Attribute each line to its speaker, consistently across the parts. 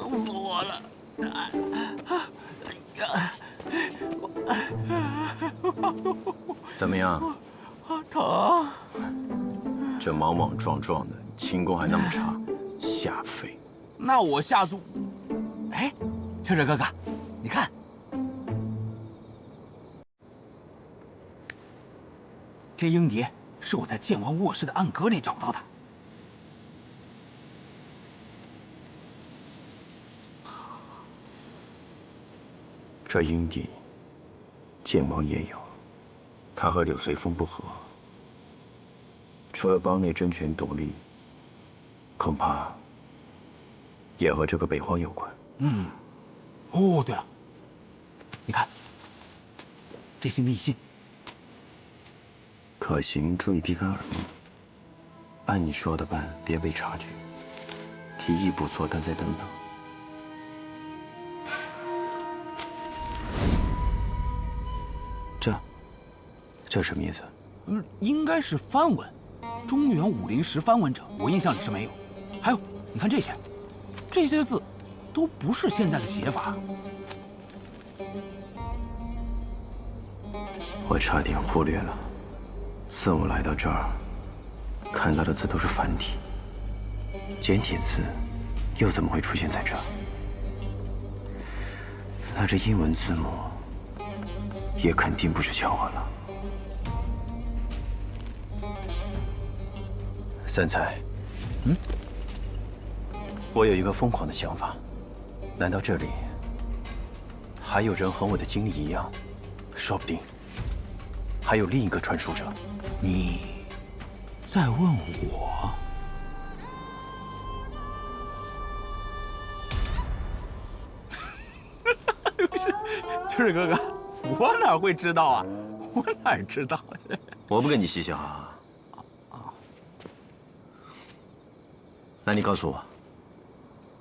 Speaker 1: 疼死我了！
Speaker 2: 怎么样？
Speaker 1: 疼！
Speaker 2: 这莽莽撞撞的，轻功还那么差，下废。
Speaker 1: 那我下足……哎，秋水哥哥，你看，这鹰蝶是我在剑王卧室的暗格里找到的。
Speaker 2: 这鹰笛，剑王也有，他和柳随风不和，除了帮内争权夺利，恐怕也和这个北荒有关。
Speaker 1: 嗯，哦，对了，你看，这些密信，
Speaker 2: 可行，注意避开耳目。按你说的办，别被察觉。提议不错，但再等等。这什么意思？
Speaker 1: 应该是梵文，中原武林十梵文者，我印象里是没有。还有，你看这些字，都不是现在的写法。
Speaker 2: 我差点忽略了，自我来到这儿，看到的字都是繁体，简体字又怎么会出现在这儿？那这英文字母也肯定不是巧合了。三才，我有一个疯狂的想法，难道这里还有人和我的经历一样？说不定还有另一个传输者。
Speaker 1: 你在问我？不是，秋水哥哥，我哪会知道啊？我哪知道？
Speaker 2: 我不跟你嘻嘻哈哈。那你告诉我，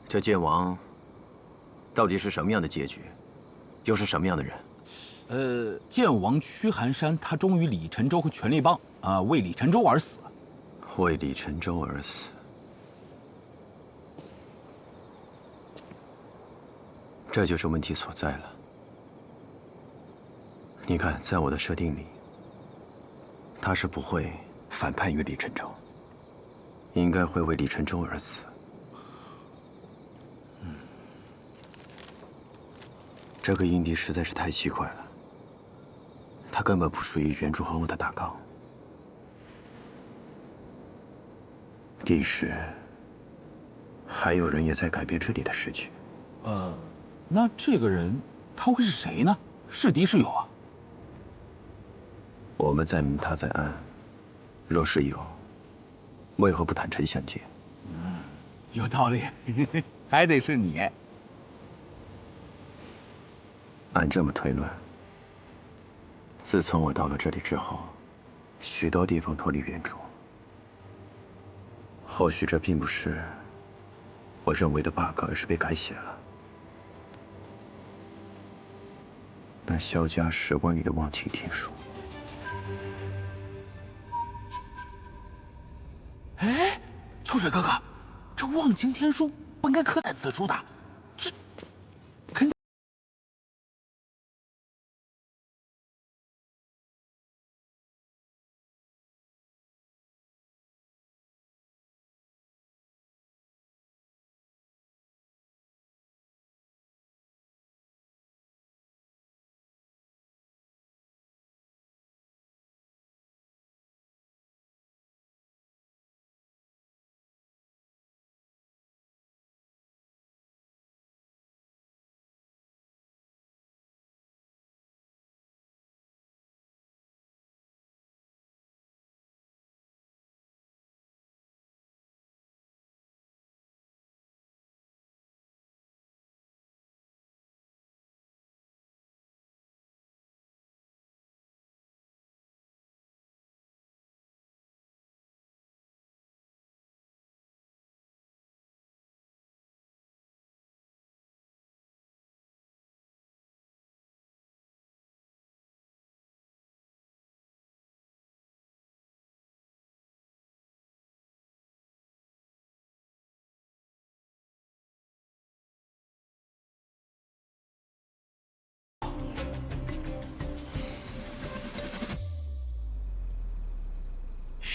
Speaker 2: 这剑王到底是什么样的结局，又是什么样的人？
Speaker 1: 剑王屈寒山他忠于李晨州和权力帮为李晨州而死。
Speaker 2: 为李晨州而死。这就是问题所在了。你看，在我的设定里，他是不会反叛于李晨州，应该会为李晨州而死。这个鹰笛实在是太奇怪了，他根本不属于原著和我的大纲。第十，还有人也在改变这里的事情。
Speaker 1: 那这个人他会是谁呢？是敌是友啊？
Speaker 2: 我们在明，他在暗。若是有，为何不坦诚相见？
Speaker 1: 有道理，还得是你。
Speaker 2: 按这么推论，自从我到了这里之后，许多地方脱离原著。或许这并不是我认为的 bug，而是被改写了。那萧家史官里的忘情天书，
Speaker 1: 哎，秋水哥哥，这忘情天书不应该刻在此处的，这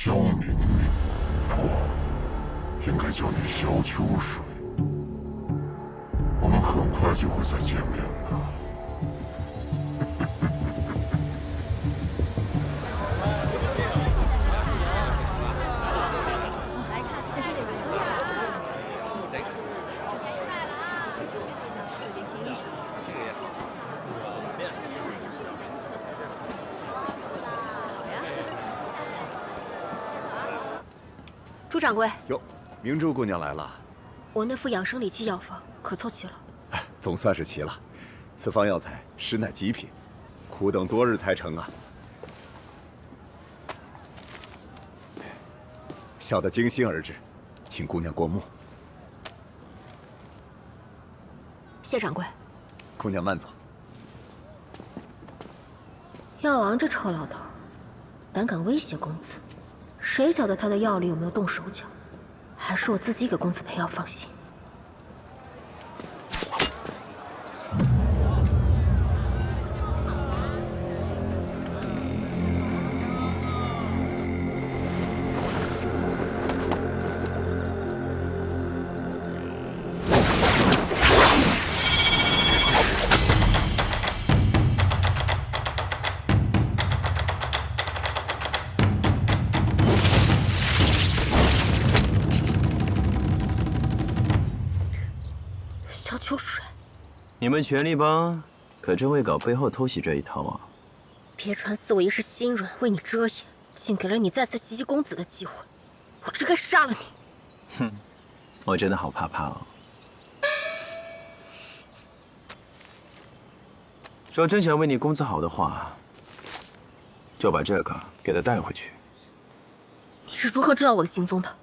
Speaker 3: 萧明明，不，应该叫你萧秋水。我们很快就会再见面的。
Speaker 4: 朱掌柜，
Speaker 5: 哟，明珠姑娘来了。
Speaker 4: 我那副养生理气药方可凑齐了。
Speaker 5: 哎，总算是齐了。此方药材实乃极品，苦等多日才成啊。小的精心而制，请姑娘过目。
Speaker 4: 谢掌柜。
Speaker 5: 姑娘慢坐。
Speaker 4: 药王这臭老头，胆敢威胁公子，谁晓得他的药里有没有动手脚？还是我自己给公子配药放心。秋水，
Speaker 2: 你们权力帮可真会搞背后偷袭这一套啊！
Speaker 4: 别传四我一时心软，为你遮掩，竟给了你再次袭击公子的机会，我真该杀了你！
Speaker 2: 哼，我真的好怕怕哦。说真想为你公子好的话，就把这个给他带回去。
Speaker 4: 你是如何知道我的行踪的？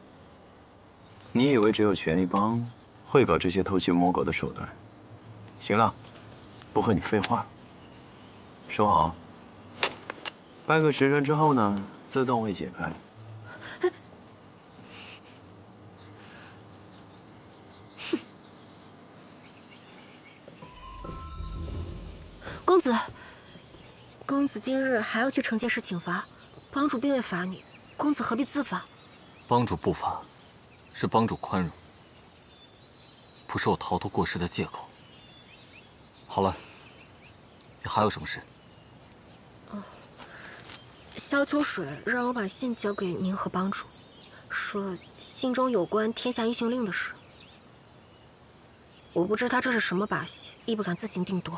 Speaker 2: 你以为只有权力帮会搞这些偷鸡摸狗的手段？行了，不和你废话了。收好，半个时辰之后呢，自动会解开。
Speaker 4: 公子今日还要去惩戒室请罚，帮主并未罚你，公子何必自罚？
Speaker 6: 帮主不罚，是帮主宽容，不是我逃脱过失的借口。好了，你还有什么事？
Speaker 4: 萧秋水让我把信交给您和帮主，说信中有关天下英雄令的事。我不知他这是什么把戏，亦不敢自行定夺。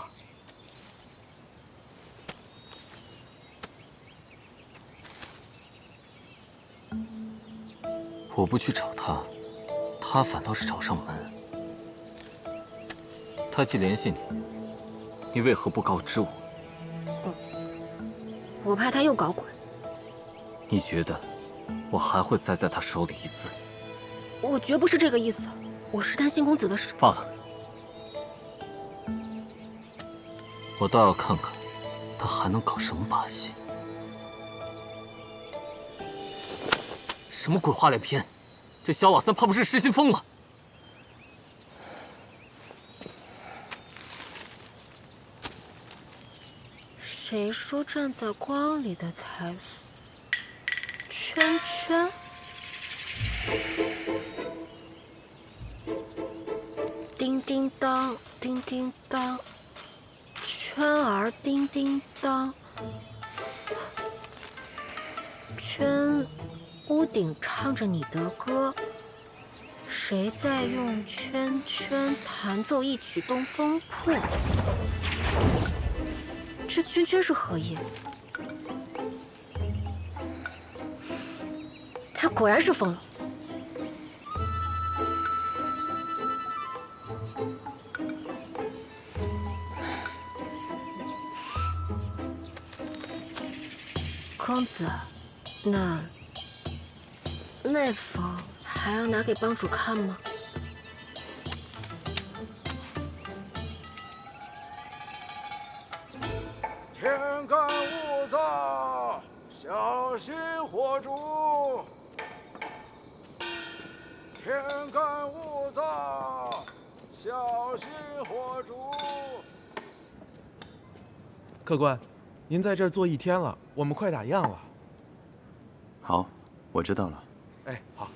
Speaker 6: 我不去找他，他反倒是找上门。他既联系你，你为何不告知我？
Speaker 4: 我怕他又搞鬼。
Speaker 6: 你觉得我还会栽在他手里一次？
Speaker 4: 我绝不是这个意思，我是担心公子的事。
Speaker 6: 罢了，我倒要看看他还能搞什么把戏。什么鬼话连篇！这萧老三怕不是失心疯了？
Speaker 4: 谁说站在光里的才死？圈圈。叮叮当，叮叮当，圈儿叮叮当，圈屋顶唱着你的歌，谁在用圈圈弹奏一曲东风破？这圈圈是何意？他果然是疯了。公子，那封还要拿给帮主看吗？
Speaker 7: 天干物燥，小心火烛。天干物燥，小心火烛。
Speaker 8: 客官，您在这儿坐一天了，我们快打烊了。
Speaker 2: 好，我知道了。
Speaker 8: 哎，好。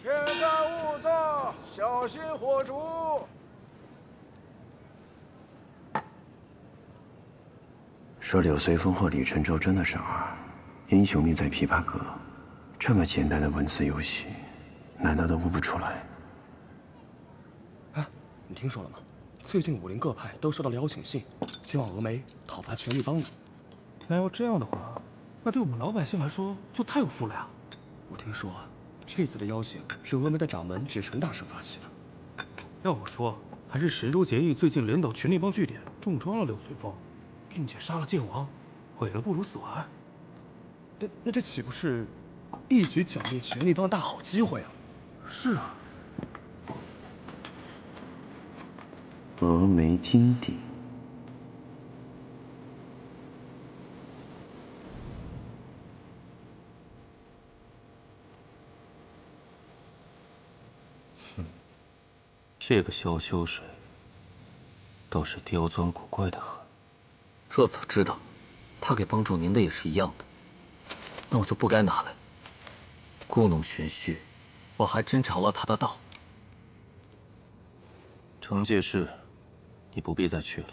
Speaker 7: 天干物燥，小心火烛。
Speaker 2: 说柳随风或李承舟真的是二，英雄命在琵琶阁，这么简单的文字游戏，难道都悟不出来？
Speaker 8: 哎，你听说了吗？最近武林各派都收到了邀请信，希望峨眉讨伐权力帮呢。
Speaker 9: 那要这样的话，那对我们老百姓来说就太有福了呀。
Speaker 8: 我听说啊，这次的邀请是峨眉的掌门纸成大师发起的。
Speaker 9: 要我说，还是神州结义最近领导权力帮据点，重创了柳随风，并且杀了剑王，毁了不如死完。
Speaker 8: 那这岂不是一举剿灭权力帮的大好机会啊？
Speaker 9: 是啊。
Speaker 2: 峨眉金鼎。这个萧秋水倒是刁钻古怪的很。
Speaker 6: 若早知道，他给帮主您的也是一样的，那我就不该拿来。故弄玄虚，我还真着了他的道。
Speaker 2: 惩戒室，你不必再去了。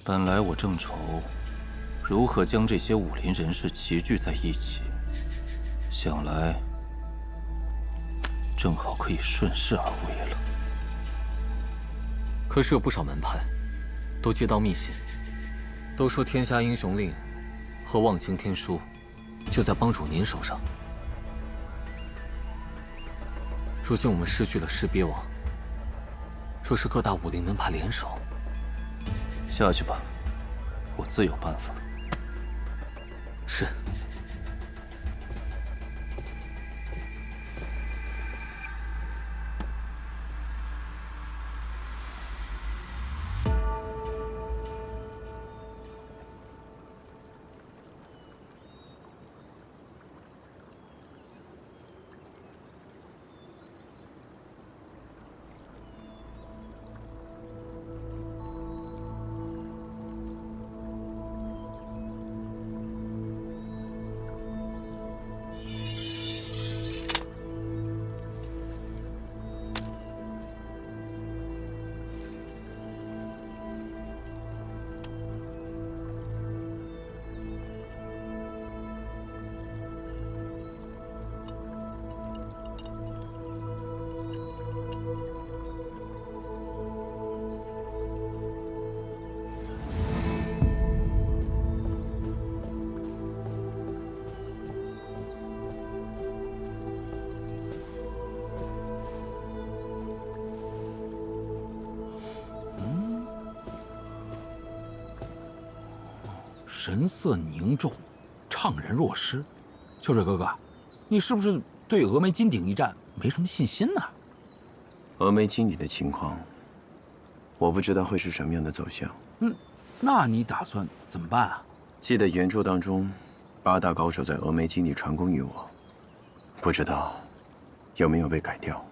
Speaker 2: 本来我正愁如何将这些武林人士齐聚在一起，想来正好可以顺势而为了。
Speaker 6: 可是有不少门派都接到密信，都说天下英雄令和望京天书就在帮主您手上。如今我们失去了尸鳖王，若是各大武林门派联手，
Speaker 2: 下去吧，我自有办法。
Speaker 6: 是。
Speaker 1: 神色凝重，怅然若失。秋水哥哥，你是不是对峨眉金鼎一战没什么信心呢？
Speaker 2: 峨眉金鼎的情况，我不知道会是什么样的走向。
Speaker 1: 那你打算怎么办啊？
Speaker 2: 记得原著当中，8大高手在峨眉金鼎传功于我，不知道有没有被改掉。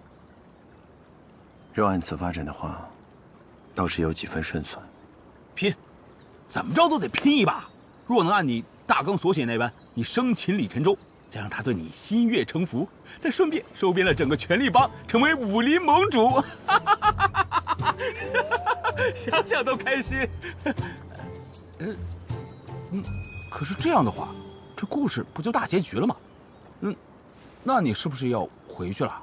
Speaker 2: 若按此发展的话，倒是有几分胜算。
Speaker 1: 拼，怎么着都得拼一把。若能按你大纲所写那般，你生擒李晨舟，再让他对你心悦诚服，再顺便收编了整个权力帮，成为武林盟主，想想都开心。可是这样的话，这故事不就大结局了吗？那你是不是要回去了？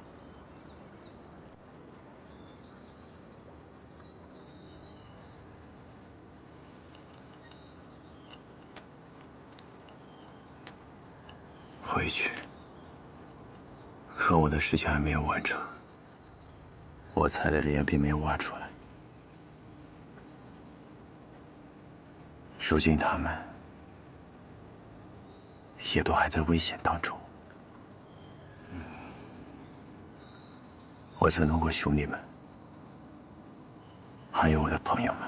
Speaker 2: 回去，可我的事情还没有完成，我踩的雷并没有挖出来。如今他们也都还在危险当中。我承诺过兄弟们，还有我的朋友们，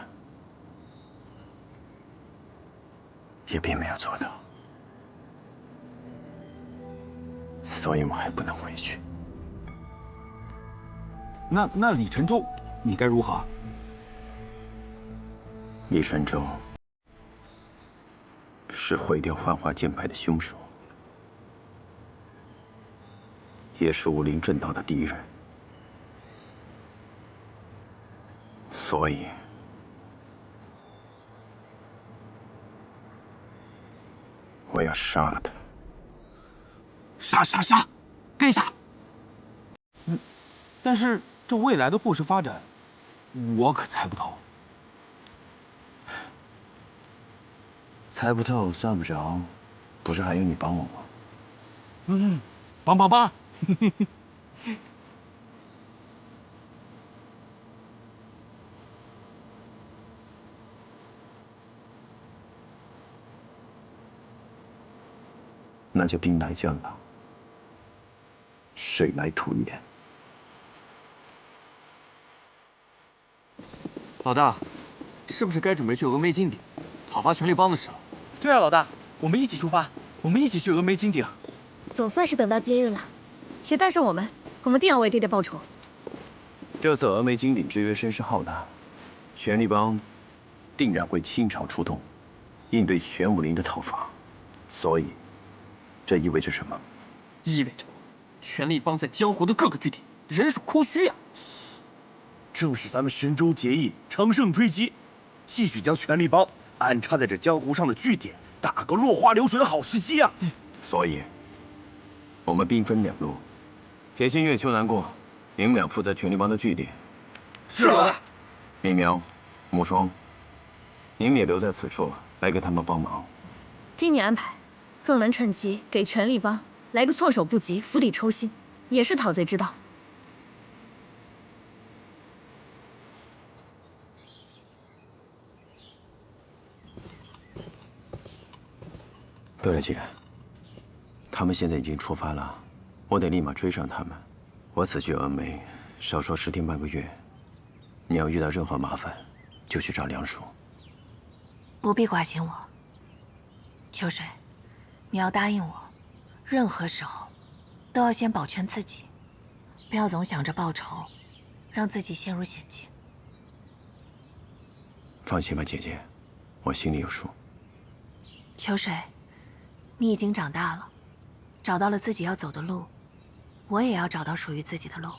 Speaker 2: 也并没有做到。所以我还不能回去。
Speaker 1: 那李晨舟，你该如何？
Speaker 2: 李晨舟是毁掉幻化剑派的凶手，也是武林正道的敌人，所以我要杀了他。
Speaker 9: 杀，该杀。但是这未来的故事发展，我可猜不透。
Speaker 2: 猜不透算不着，不是还有你帮我吗？
Speaker 9: 帮。
Speaker 2: 那就兵来将挡，水来土掩。
Speaker 10: 老大，是不是该准备去峨眉金鼎，讨伐权力帮的事了？
Speaker 8: 对啊，老大，我们一起出发，我们一起去峨眉金鼎。
Speaker 4: 总算是等到今日了，也带上我们定要为爹爹报仇。
Speaker 2: 这次峨眉金鼎之约声势浩大，权力帮定然会倾巢出动，应对全武林的讨伐。所以，这意味着什么？
Speaker 10: 意味着权力帮在江湖的各个据点人手空虚呀。
Speaker 11: 正是咱们神州结义，乘胜追击，继续将权力帮安插在这江湖上的据点，打个落花流水的好时机啊！
Speaker 2: 所以，我们兵分两路，铁心、月秋南过，你们俩负责权力帮的据点。
Speaker 11: 是老大。
Speaker 2: 米苗、木霜，你们也留在此处，来给他们帮忙。
Speaker 4: 听你安排，若能趁机给权力帮来个措手不及、釜底抽薪，也是讨贼之道。
Speaker 2: 对了，姐，他们现在已经出发了，我得立马追上他们。我此去峨眉，少说10天半个月。你要遇到任何麻烦，就去找梁叔。
Speaker 12: 不必挂心我，秋水，你要答应我，任何时候都要先保全自己，不要总想着报仇，让自己陷入险境。
Speaker 2: 放心吧，姐姐，我心里有数。
Speaker 12: 秋水，你已经长大了，找到了自己要走的路，我也要找到属于自己的路。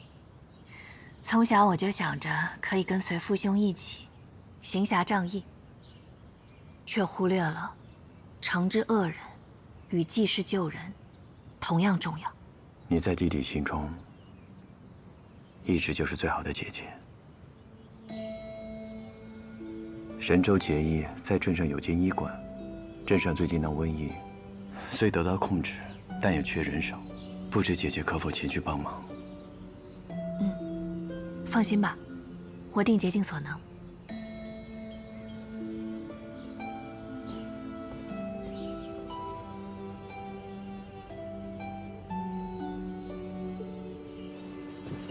Speaker 12: 从小我就想着可以跟随父兄一起行侠仗义，却忽略了惩治恶人与济世救人同样重要。
Speaker 2: 你在弟弟心中一直就是最好的姐姐。神州结义在镇上有间医馆，镇上最近闹瘟疫，虽得到控制，但也缺人手，不知姐姐可否前去帮忙？
Speaker 12: 放心吧，我定竭尽所能。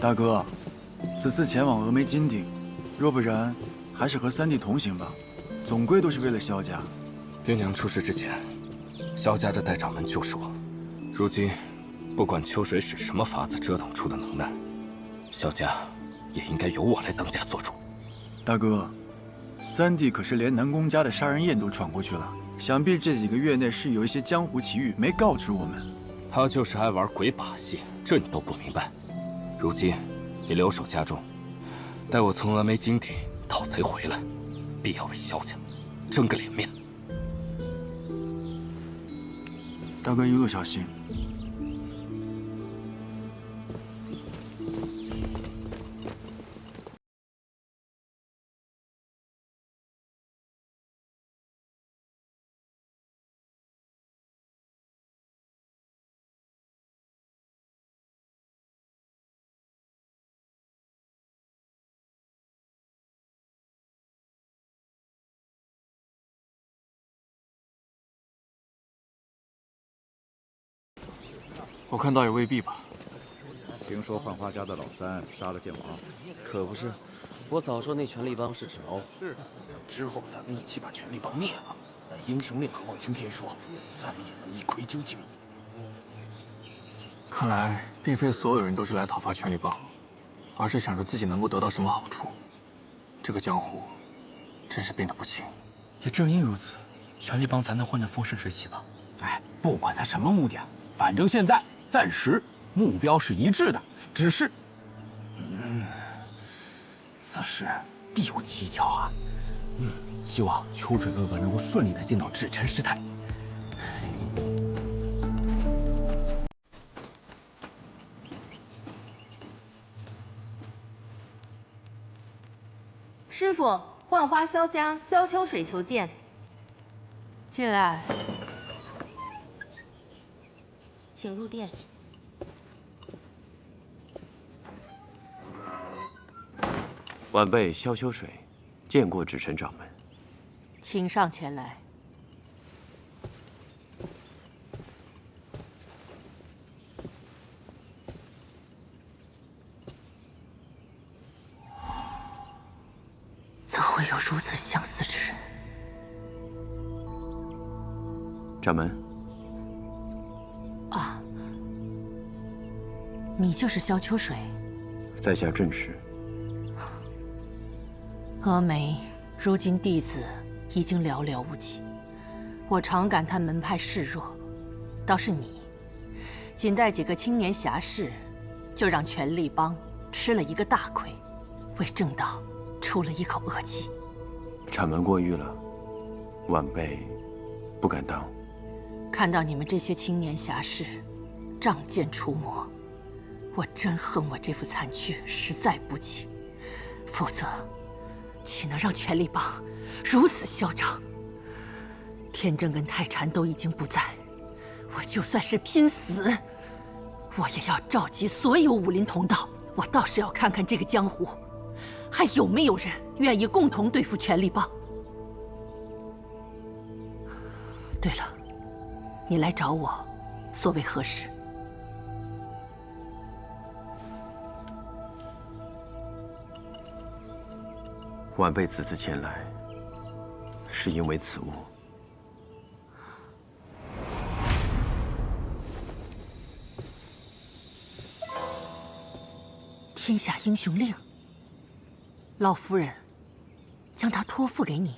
Speaker 13: 大哥，此次前往峨眉金鼎，若不然，还是和三弟同行吧，总归都是为了萧家。
Speaker 6: 爹娘出事之前，萧家的代掌门就是我。如今，不管秋水使什么法子折腾出的能耐，萧家也应该由我来当家做主。
Speaker 13: 大哥，三弟可是连南宫家的杀人宴都闯过去了，想必这几个月内是有一些江湖奇遇没告知我们。
Speaker 6: 他就是爱玩鬼把戏，这你都不明白。如今，你留守家中，待我从峨眉金鼎讨贼回来，必要为萧家争个脸面。
Speaker 13: 大哥一路小心。
Speaker 14: 我看倒也未必吧。
Speaker 5: 听说幻花家的老三杀了剑王，
Speaker 15: 可不是，我早说那权力帮是纸篓。
Speaker 9: 是，之后咱们一起把权力帮灭了。那英雄令和望青天说，咱们也能一窥究竟。
Speaker 14: 看来并非所有人都是来讨伐权力帮，而是想着自己能够得到什么好处。这个江湖，真是变得不清。
Speaker 16: 也正因如此，权力帮才能混得风生水起吧。
Speaker 1: 哎，不管他什么目的啊，反正现在暂时目标是一致的，只是，此事必有蹊跷啊。希望秋水哥哥能够顺利的见到至辰师太。
Speaker 17: 师傅，幻花萧家萧秋水求见。
Speaker 12: 进来。
Speaker 17: 请入殿。
Speaker 2: 晚辈萧秋水，见过至辰掌门。
Speaker 12: 请上前来。怎会有如此相似之人？
Speaker 2: 掌门。
Speaker 12: 啊，你就是萧秋水。
Speaker 2: 在下正是。
Speaker 12: 峨眉如今弟子已经寥寥无几，我常感叹门派势弱，倒是你，仅带几个青年侠士，就让权力帮吃了一个大亏，为正道出了一口恶气。
Speaker 2: 掌门过誉了，晚辈不敢当。
Speaker 12: 看到你们这些青年侠士仗剑除魔，我真恨我这副残躯实在不济，否则岂能让权力帮如此嚣张？天真跟泰禅都已经不在，我就算是拼死，我也要召集所有武林同道。我倒是要看看这个江湖，还有没有人愿意共同对付权力帮。对了，你来找我，所为何事？
Speaker 2: 晚辈此次前来，是因为此物。
Speaker 12: 天下英雄令，老夫人将它托付给你。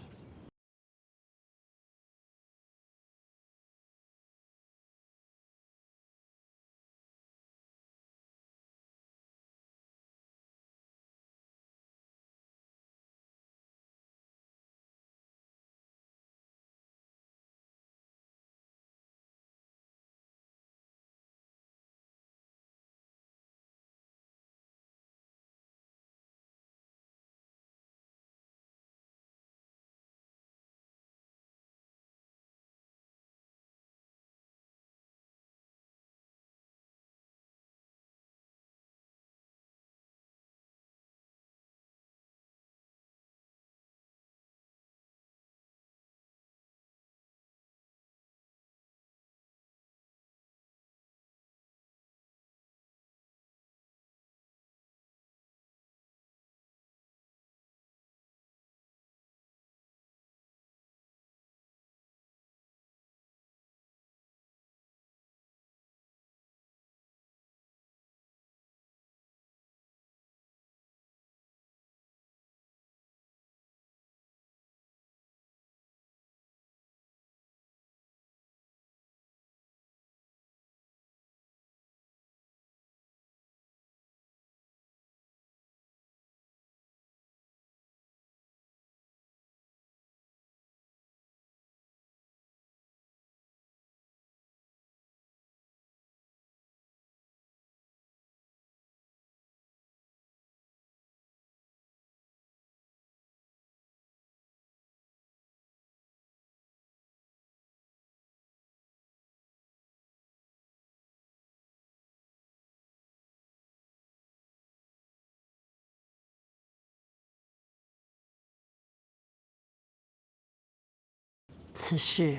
Speaker 12: 此事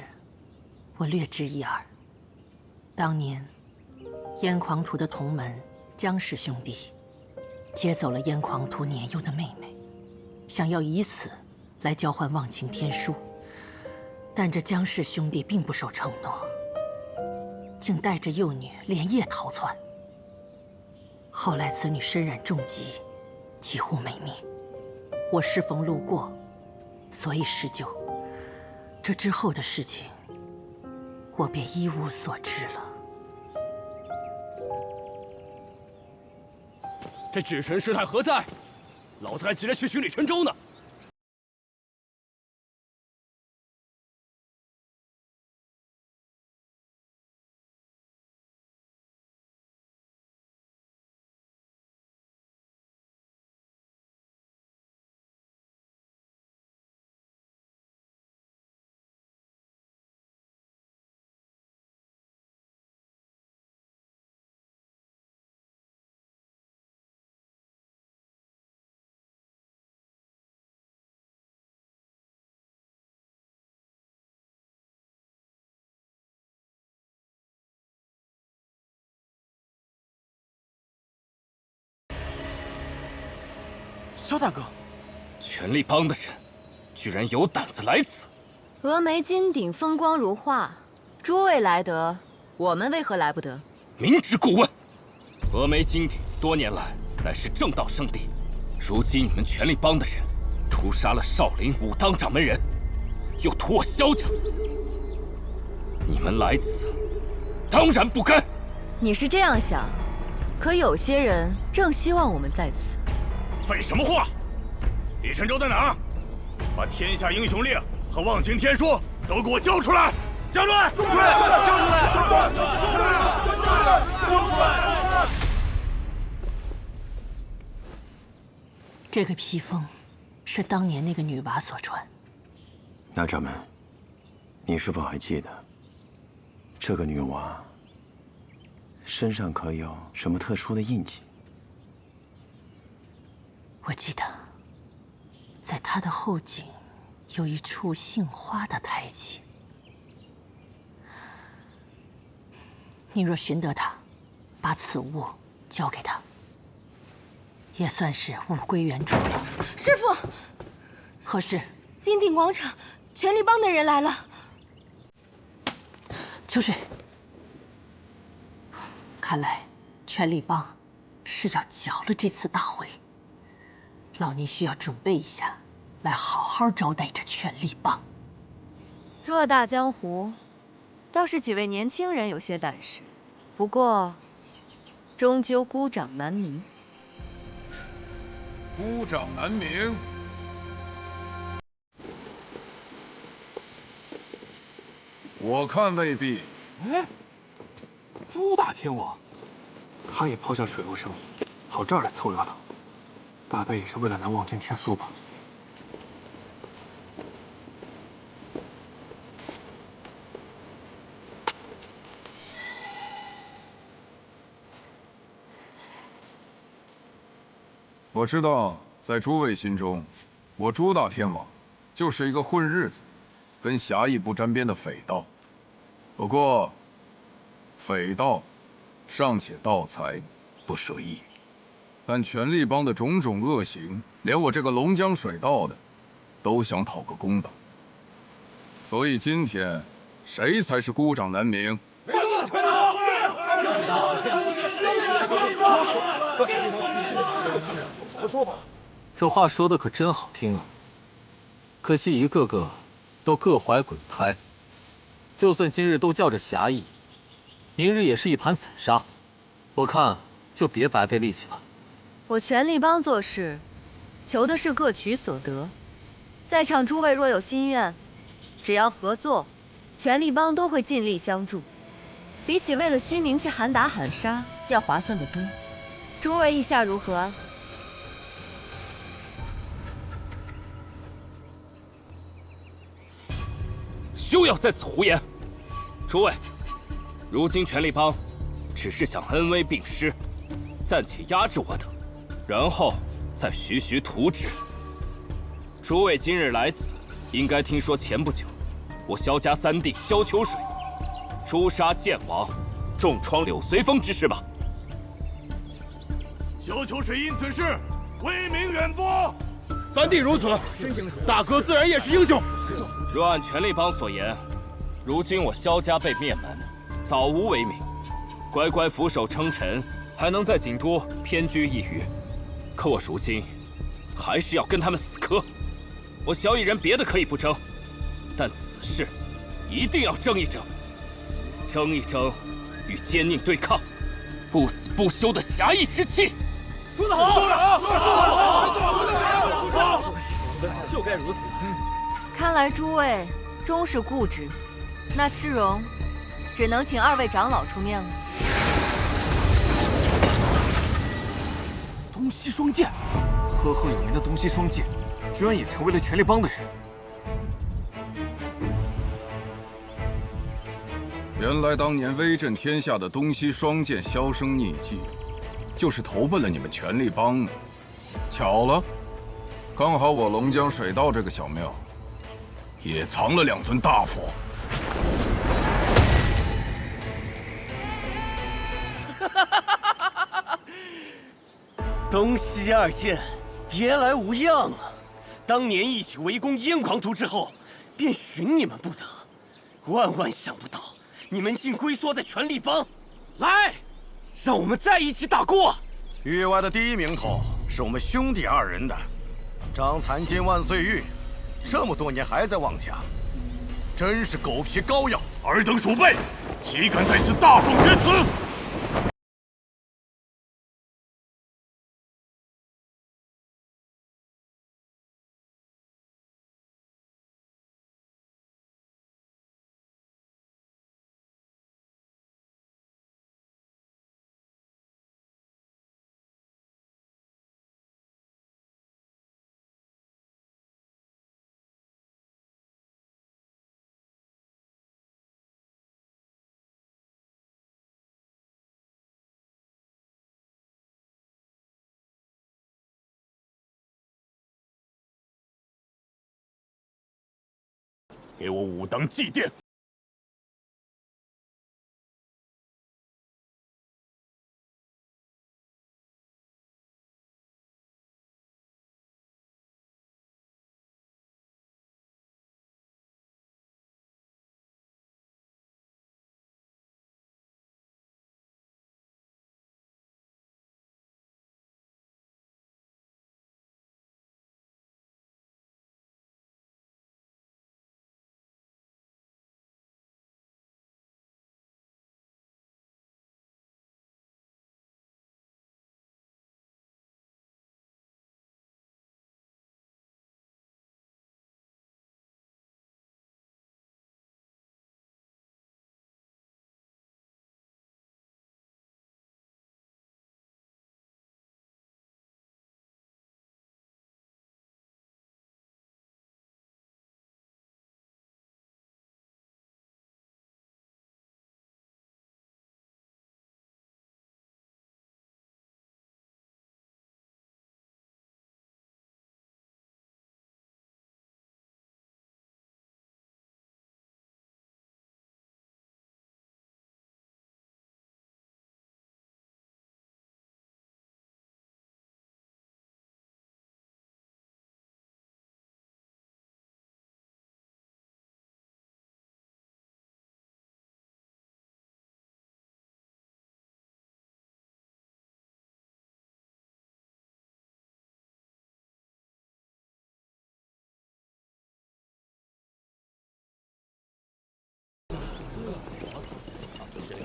Speaker 12: 我略知一二。当年，燕狂图的同门姜氏兄弟劫走了燕狂图年幼的妹妹，想要以此来交换忘情天书，但这姜氏兄弟并不守承诺，竟带着幼女连夜逃窜。后来此女身染重疾，几乎没命。我适逢路过，所以施救。这之后的事情，我便一无所知了。
Speaker 8: 这至神师太何在？老子还急着去巡礼陈州呢。
Speaker 6: 萧大哥，权力帮的人居然有胆子来此！
Speaker 18: 峨眉金鼎风光如画，诸位来得，我们为何来不得？
Speaker 6: 明知故问。峨眉金鼎多年来乃是正道圣地，如今你们权力帮的人屠杀了少林武当掌门人，又屠我萧家，你们来此当然不该。
Speaker 18: 你是这样想，可有些人正希望我们在此。
Speaker 19: 废什么话！李晨州在哪儿？把天下英雄令和忘情天书都给我交出来！交出来！交出来！交出来！交出来！交出来！
Speaker 12: 这个披风是当年那个女娃所穿。
Speaker 2: 那掌门，你是否还记得这个女娃身上可有什么特殊的印记？
Speaker 12: 我记得，在她的后颈有一处杏花的胎记。你若寻得她，把此物交给她，也算是物归原主了。
Speaker 18: 师父，
Speaker 12: 何事？
Speaker 18: 金鼎广场权力帮的人来了。
Speaker 12: 秋水，看来权力帮是要搅了这次大会。老尼需要准备一下，来好好招待这权力帮。
Speaker 18: 偌大江湖，倒是几位年轻人有些胆识，不过，终究孤掌难鸣。
Speaker 3: 孤掌难鸣。我看未必。
Speaker 9: 哎，朱大天王，他也抛下水陆生意，跑这儿来凑热闹。大概也是为了拿忘情天书吧。
Speaker 3: 我知道，在诸位心中，我朱大天王就是一个混日子、跟侠义不沾边的匪盗。不过，匪盗尚且盗财，不舍义。但权力帮的种种恶行，连我这个龙江水道的，都想讨个公道。所以今天，谁才是孤掌难鸣？
Speaker 14: 这话说的可真好听啊！可惜一个个都各怀鬼胎，就算今日都叫着侠义，明日也是一盘散沙。我看就别白费力气了。
Speaker 18: 我权力帮做事，求的是各取所得。在场诸位若有心愿，只要合作，权力帮都会尽力相助。比起为了虚名去喊打喊杀，要划算得多。诸位意下如何？
Speaker 6: 休要在此胡言！诸位，如今权力帮只是想恩威并施，暂且压制我等，然后再徐徐图之。诸位今日来此，应该听说前不久，我萧家三弟萧秋水诛杀剑王，重创柳随风之事吧。
Speaker 19: 萧秋水因此事威名远播。
Speaker 11: 三弟如此，大哥自然也是英雄。
Speaker 6: 若按权力帮所言，如今我萧家被灭门，早无威名，乖乖俯首称臣，还能在锦都偏居一隅。可我如今还是要跟他们死磕。我萧一人别的可以不争，但此事一定要争一争，争一争与奸佞对抗，不死不休的侠义之气。
Speaker 11: 说得好，说得好，说得好，
Speaker 15: 就该如此。
Speaker 18: 看来诸位终是固执，那诗荣只能请二位长老出面了。
Speaker 9: 东西双剑，赫赫有名的东西双剑，居然也成为了权力帮的人。
Speaker 3: 原来当年威震天下的东西双剑销声匿迹，就是投奔了你们权力帮。巧了，刚好我龙江水道这个小庙也藏了2尊大佛。
Speaker 15: 东西二剑，别来无恙啊！当年一起围攻燕狂图之后，便寻你们不得，万万想不到你们竟龟缩在权力帮。来，让我们再一起打过！
Speaker 19: 域外的第一名头是我们兄弟2人的张残金万岁玉，这么多年还在妄想，真是狗皮膏药！尔等鼠辈，岂敢在此大放厥词！给我武当祭奠！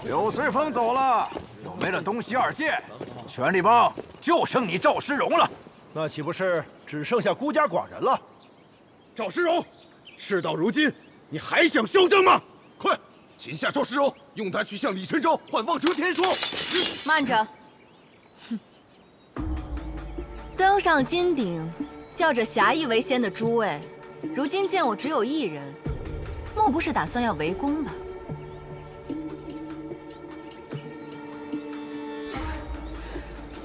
Speaker 5: 柳随风走了，又没了东西二剑，权力帮就剩你赵诗荣了。
Speaker 11: 那岂不是只剩下孤家寡人了？
Speaker 19: 赵诗荣，事到如今，你还想嚣张吗？快，擒下赵诗荣，用他去向李晨昭换望城天书。
Speaker 18: 慢着！哼，登上金鼎，叫着侠义为先的诸位，如今见我只有1人，莫不是打算要围攻吧？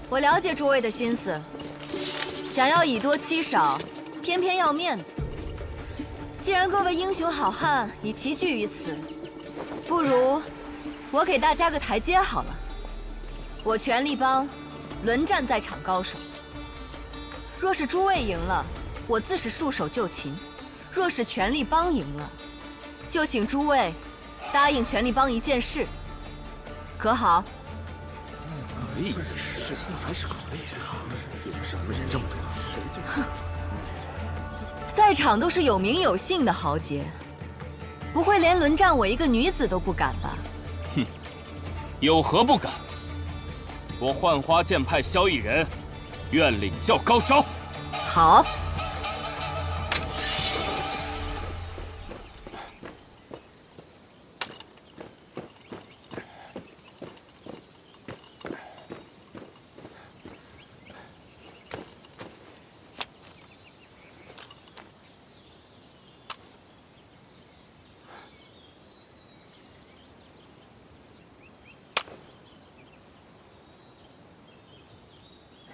Speaker 18: 我了解诸位的心思，想要以多欺少，偏偏要面子。既然各位英雄好汉已齐聚于此，不如我给大家个台阶好了。我权力帮轮战在场高手，若是诸位赢了，我自是束手就擒；若是权力帮赢了，就请诸位答应权力帮一件事，可好？
Speaker 1: 可以，是还是可以？有什么人这么多？
Speaker 18: 在场都是有名有姓的豪杰，不会连轮战我一个女子都不敢吧？
Speaker 15: 哼，有何不敢？我浣花剑派萧逸人，愿领教高招。
Speaker 18: 好。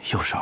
Speaker 2: 右手。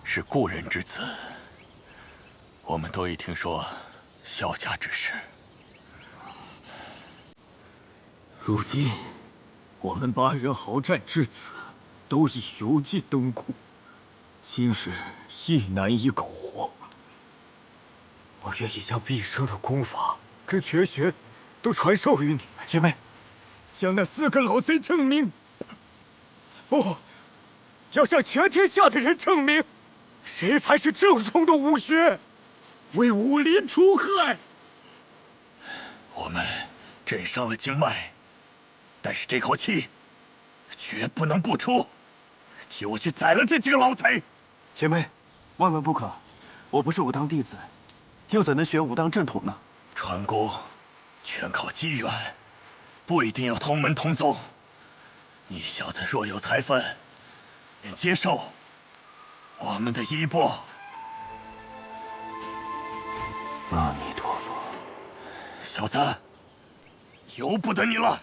Speaker 19: 是故人之子，我们都已听说萧家之事。
Speaker 14: 如今，我们8人鏖战至此，都已油尽灯枯，今日亦难以苟活。我愿意将毕生的功法跟绝学都传授于你们，姐妹，向那4个老贼证明，不，要向全天下的人证明，谁才是正宗的武学，为武林除害。
Speaker 19: 我们震伤了经脉，但是这口气绝不能不出。替我去宰了这几个老贼！
Speaker 16: 姐妹，万万不可！我不是武当弟子，又怎能学武当正统呢？
Speaker 19: 传功全靠机缘，不一定要同门同宗。你小子若有才分，便接受我们的衣钵。
Speaker 2: 阿弥陀佛，
Speaker 19: 小子，由不得你了。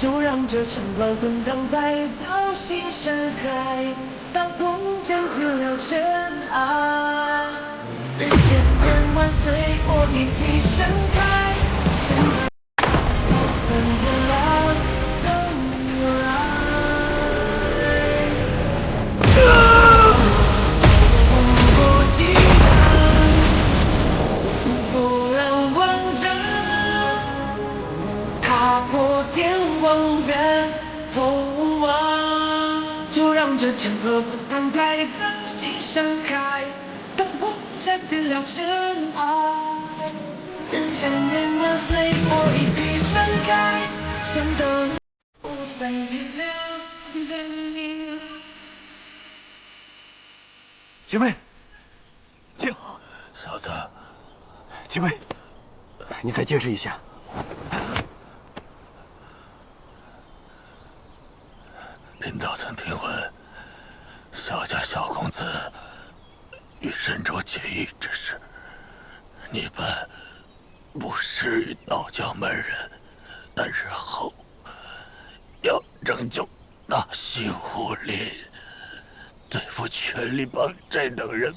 Speaker 20: 就让这城堡滚荡在刀心盛开，当风将尽了尘埃。人千年万岁，我一笔盛开，显得我分月亮更来。风过激荡，波澜万丈，踏破天荒远通往。就让这江河不荡开，灯心盛开，灯火占尽了尘埃。人千年万岁，我一笔盛开，显得无分月亮。
Speaker 11: 姐妹，
Speaker 19: 小子，
Speaker 11: 姐妹，你再坚持一下。
Speaker 19: 贫道曾听闻萧家萧公子与神州结义之事，你本不适于道教门人，但日后要拯救大西武林，对付权力帮这等人，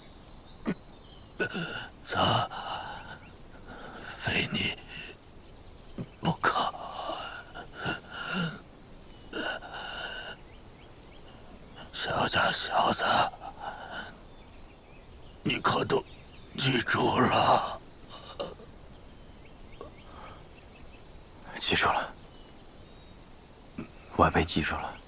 Speaker 19: 则非你不可。萧家小子，你可都记住了？
Speaker 2: 记住了，晚辈记住了。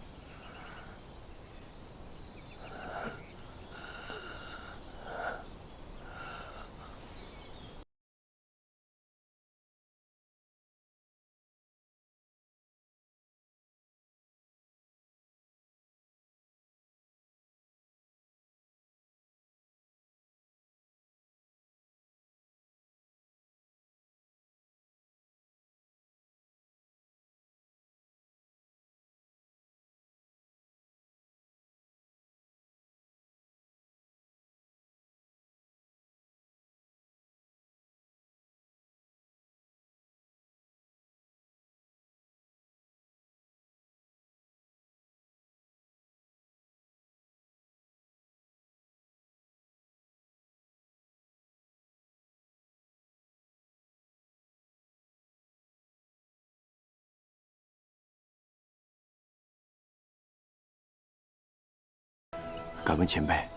Speaker 2: 敢问前辈，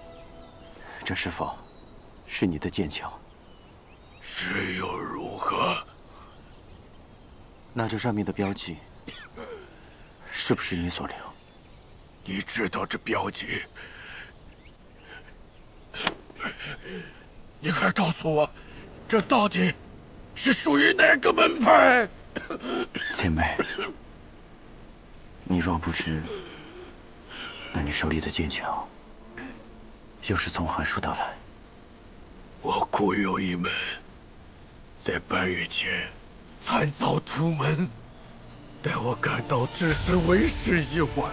Speaker 2: 这是否是你的剑鞘？
Speaker 19: 是又如何？
Speaker 2: 那这上面的标记，是不是你所留？
Speaker 19: 你知道这标记？你快告诉我，这到底是属于哪个门派？
Speaker 2: 前辈，你若不知，那你手里的剑鞘又是从何处得来？
Speaker 19: 我故有一门，在半月前惨遭屠门。待我赶到只是为时已晚，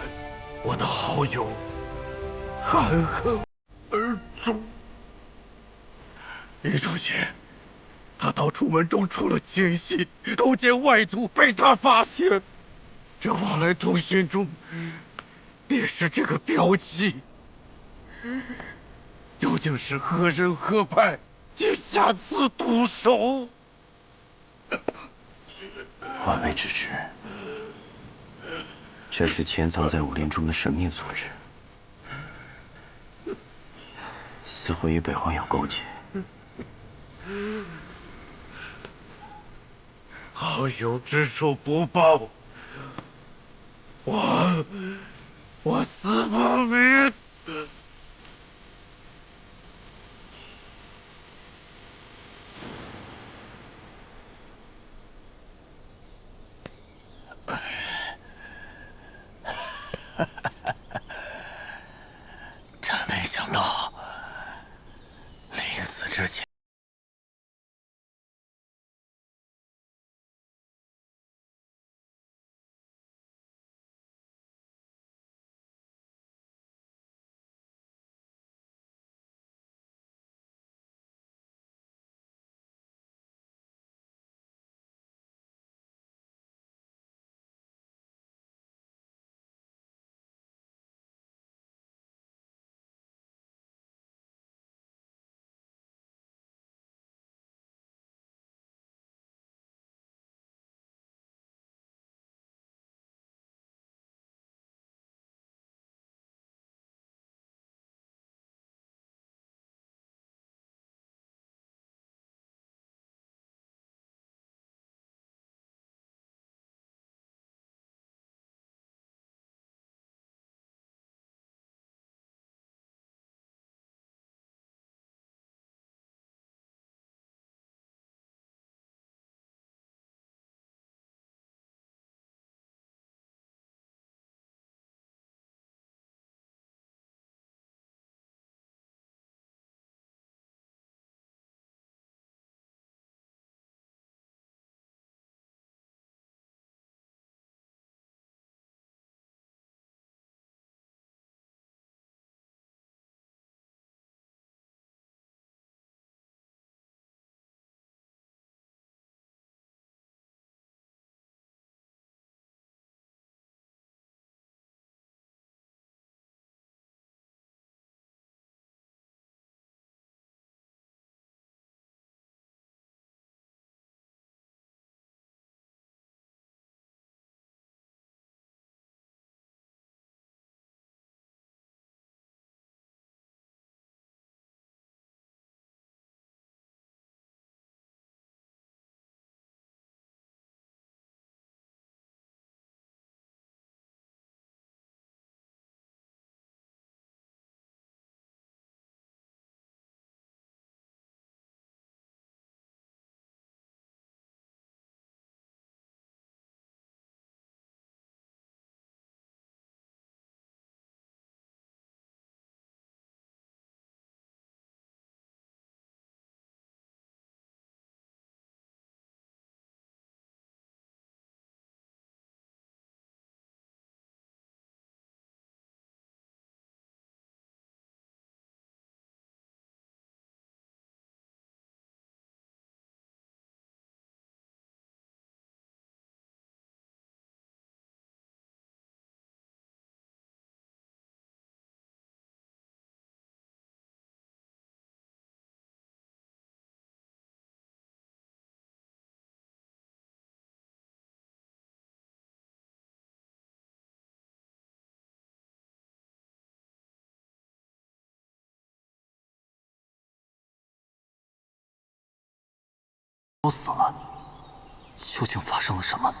Speaker 19: 我的好友含恨而终。1周前，他到楚门中出了奸细，勾结外族，被他发现。这往来通讯中，便是这个标记。究竟是何人何派，竟下此毒手？
Speaker 2: 晚辈只知，这是潜藏在武林中的神秘组织，似乎与北荒有勾结。
Speaker 19: 好友之仇不报，我死不瞑。真没想到，临死之前。
Speaker 14: 都死了，究竟发生了什么？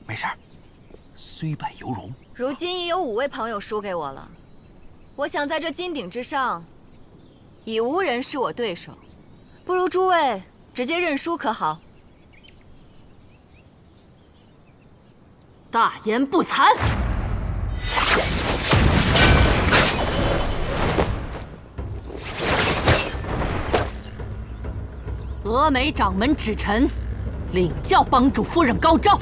Speaker 1: 没事儿，虽败犹荣。
Speaker 18: 如今已有5位朋友输给我了，我想在这金鼎之上，已无人是我对手，不如诸位直接认输可好？
Speaker 4: 大言不惭！峨眉掌门指臣，领教帮主夫人高招。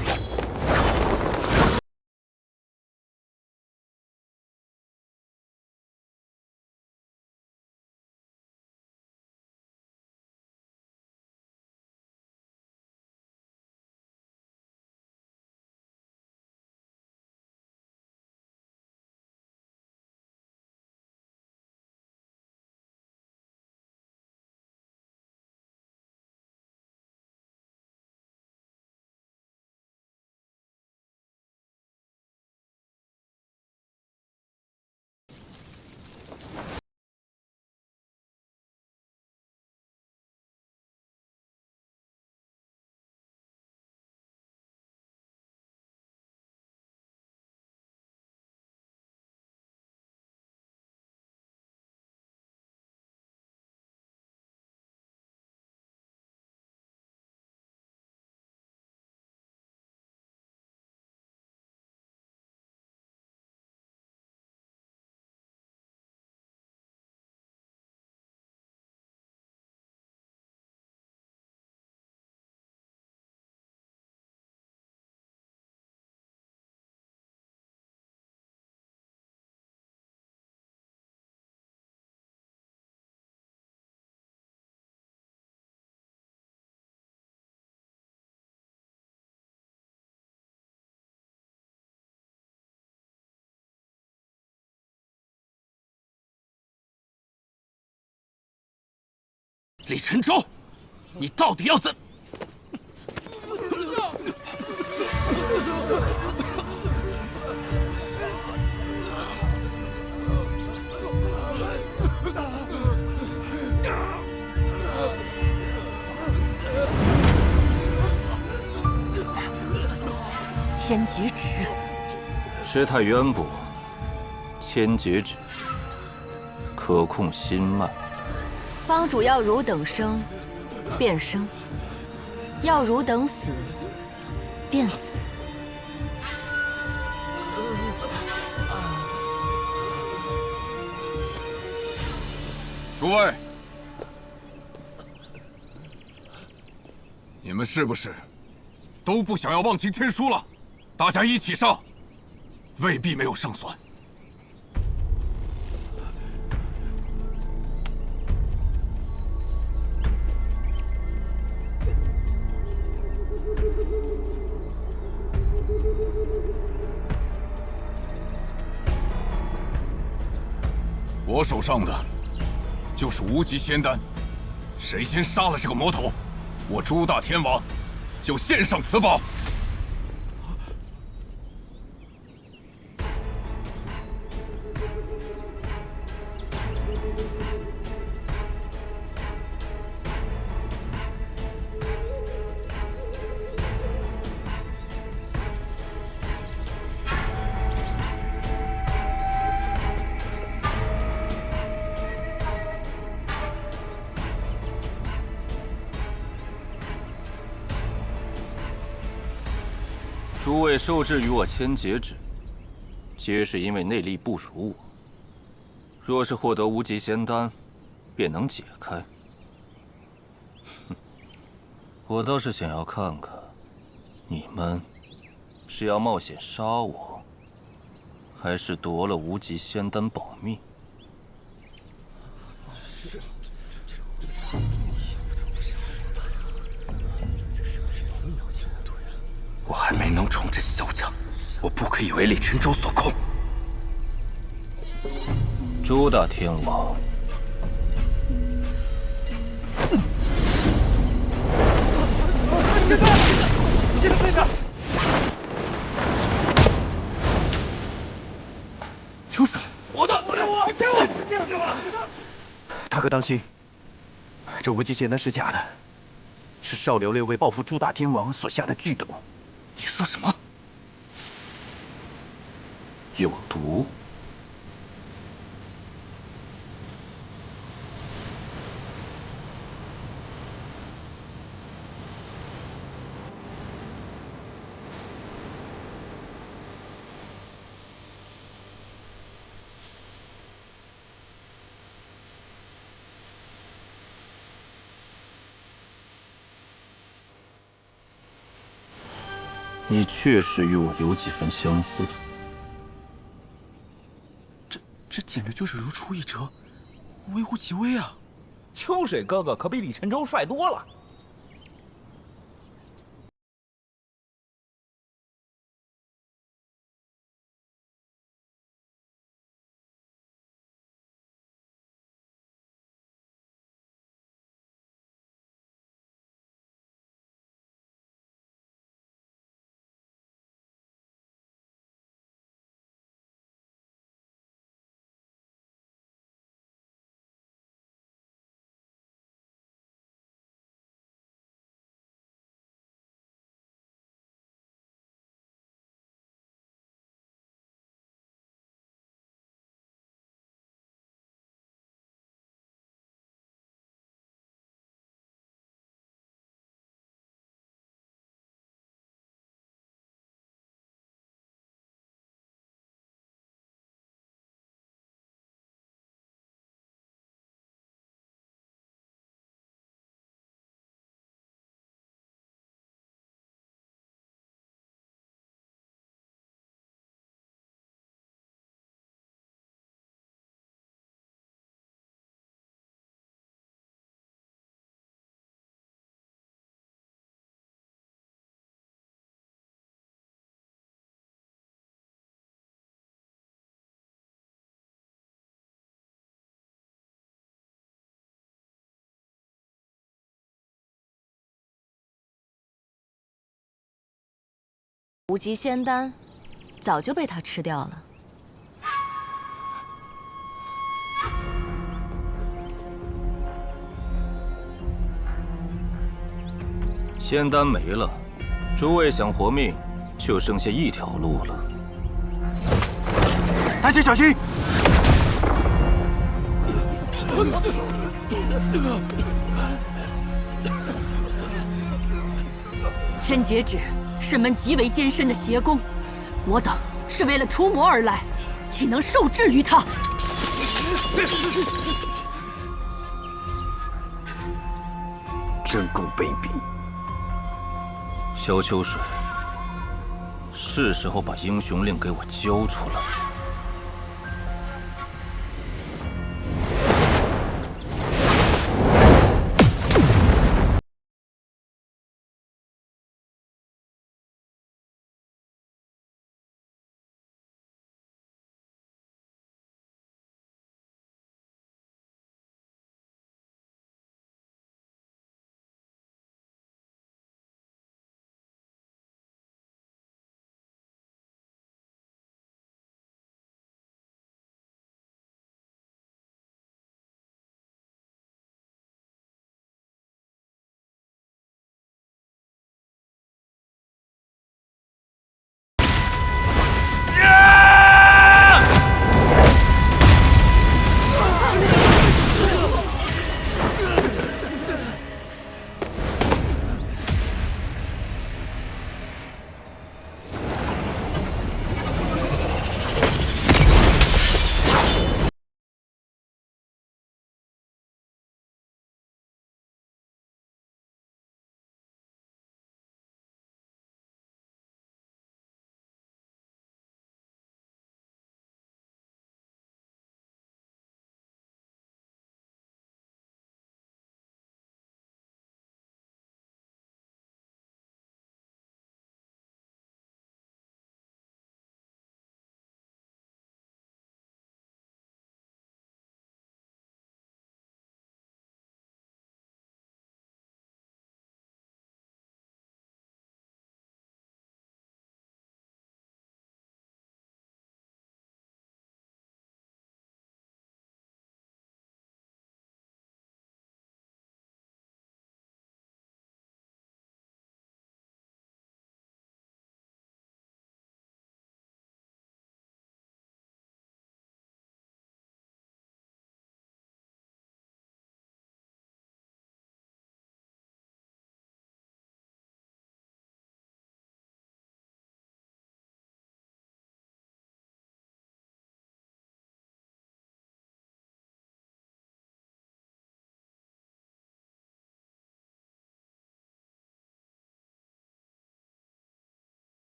Speaker 1: 李晨舟，你到底要怎？
Speaker 4: 千劫指，
Speaker 6: 师太渊博，千劫指可控心脉。
Speaker 18: 帮主要汝等生，便生；要汝等死，便死。
Speaker 3: 诸位，你们是不是都不想要忘情天书了？大家一起上，未必没有胜算。我手上的就是无极仙丹，谁先杀了这个魔头，我朱大天王就献上此宝。
Speaker 6: 诸位受制于我千劫指，皆是因为内力不如我。若是获得无极仙丹，便能解开。哼，我倒是想要看看，你们是要冒险杀我，还是夺了无极仙丹保命？我还没能重振萧家，我不可以为李晨舟所控。朱大天王，
Speaker 16: 秋水，
Speaker 19: 我的，给我！
Speaker 16: 大哥当心，这无极仙丹是假的，是少刘烈为报复朱大天王所下的剧毒。
Speaker 6: 你说什么？有毒？你确实与我有几分相似。
Speaker 1: 这简直就是如出一辙，微乎其微啊！
Speaker 21: 秋水哥哥可比李晨舟帅多了。
Speaker 18: 无极仙丹早就被他吃掉了。
Speaker 6: 仙丹没了，诸位想活命，就剩下一条路了。
Speaker 16: 大姐小心！
Speaker 22: 千劫指是门极为艰深的邪功，我等是为了除魔而来，岂能受制于他？
Speaker 2: 真够卑鄙！
Speaker 6: 萧秋水，是时候把英雄令给我交出来。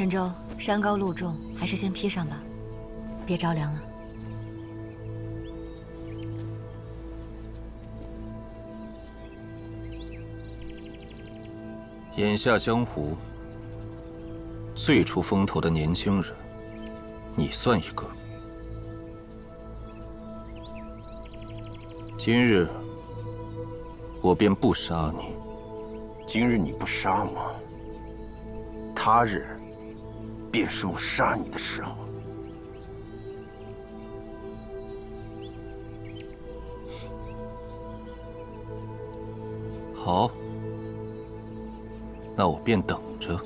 Speaker 12: 陈州，山高路重，还是先披上吧，别着凉了。
Speaker 6: 眼下江湖最出风头的年轻人，你算一个。今日我便不杀你。
Speaker 2: 今日你不杀我，他日便是我杀你的时候。
Speaker 6: 好，那我便等着。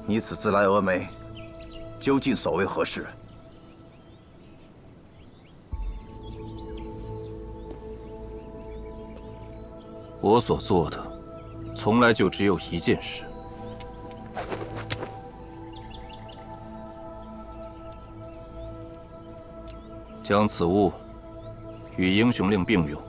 Speaker 2: 你此次来峨眉，究竟所为何事？
Speaker 6: 我所做的，从来就只有一件事。将此物与英雄令并用。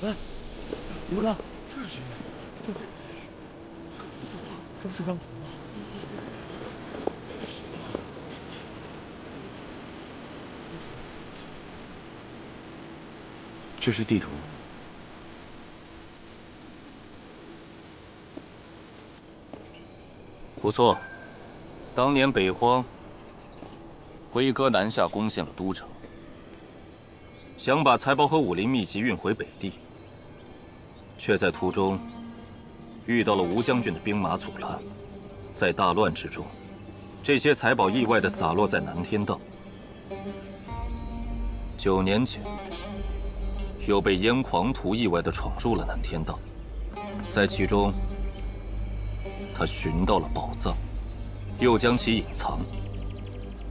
Speaker 8: 哎，你们看，这是谁？这是张图吗？
Speaker 2: 这是地图。
Speaker 6: 不错，当年北荒，辉哥南下攻陷了都城，想把财宝和武林秘籍运回北地，却在途中遇到了吴将军的兵马阻拦，在大乱之中，这些财宝意外地洒落在南天道。9年前，又被燕狂徒意外地闯入了南天道，在其中，他寻到了宝藏，又将其隐藏，